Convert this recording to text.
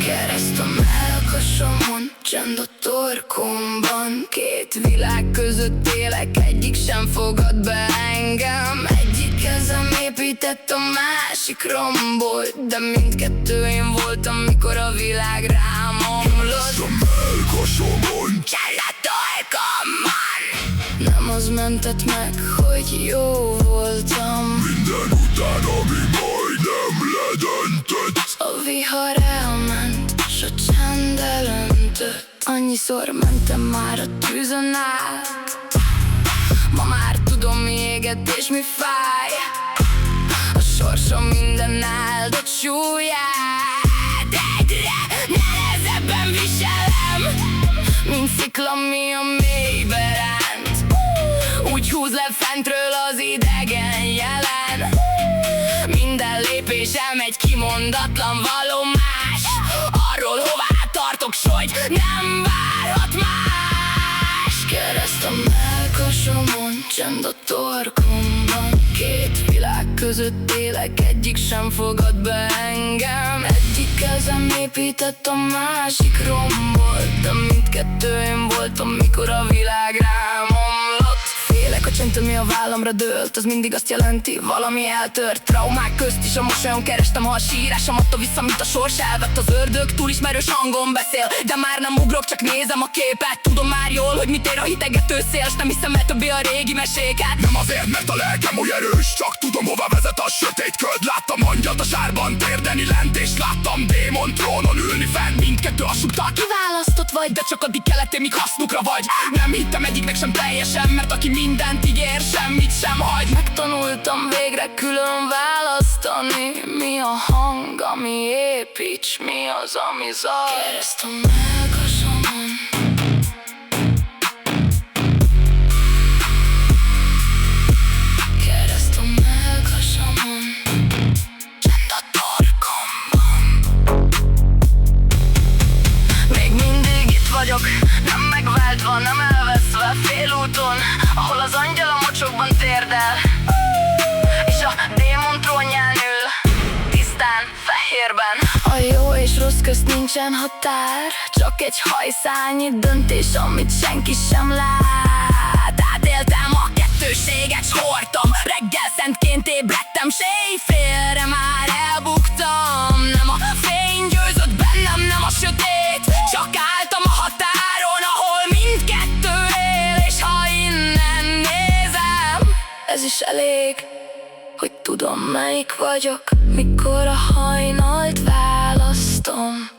Kereszt a mellkasomon, csend a torkomban. Két világ között élek, egyik sem fogad be engem. Egyik kezem épített, a másik rombolt, de mindkettő én voltam, mikor a világ rám omlott. Kereszt a mellkasomon, csend a torkomban. Nem az mentett meg, hogy jó voltam. minden után, ami majdnem ledöntött. A vihar elment, s a csend elöntött. Annyiszor mentem már a tűzön át, ma már tudom, mi éget és mi fáj. A sorsom minden áldott súlyát egyre nehezebben viselem, mint szikla, mi a mélybe ránt. Úgy húz le fentről az idegen jelen. Minden lépésem egy kimondatlan vallomás arról, hová tartok, s hogy nem várhat más. Kereszt a mellkasomon, csend a torkomban. Két világ között élek, egyik sem fogad be engem. Egyik kezem épített, a másik rombolt, de mindkettő én voltam, mikor a világ rám omlott. Félek a csendtől, mi a vállamra dőlt, az mindig azt jelenti, valami eltört. Traumák közt is a mosolyon kerestem, a sírásom adta vissza, mint a sors elvett. Az ördög túl ismerős hangon beszél, de már nem ugrok, csak nézem a képet. Tudom már jól, hogy mit ér a hitegető szél, s nem hiszem el többé a régi meséket. Nem azért, mert a lelkem oly erős, csak tudom, hova vezet a sötét köd. Láttam angyalt a sárban térdeni lent, és láttam démon trónon ülni fenn. Mindkettő azt súgta, kiválasztott vagy, de csak addig kellettél, míg hasznukra vagy. Nem hittem egyiknek sem teljesen, mert aki mindent ígér, semmit sem hagy. Megtanultam végre külön választani, mi a hang, ami építs, mi az, ami zaj. Kereszt a mellkasomon, kereszt a mellkasomon, csend a torkomban. Még mindig itt vagyok, nem megváltva, nem elveszve félúton, ahol az angyal a mocsokban térdel, és a démon trónján ül, tisztán, fehérben. A jó és rossz közt nincsen határ, csak egy hajszálnyi döntés, amit senki sem lát. Átéltem a kettőséget, s hordtam, reggel szentként ébredtem, s éjfélre már elbuktam. Nem a fény győzött bennem, nem a sötét, csak álltam a határon, ahol mindkettő él. És ha innen nézem, ez is elég, hogy tudom, melyik vagyok, mikor a hajnalt választom.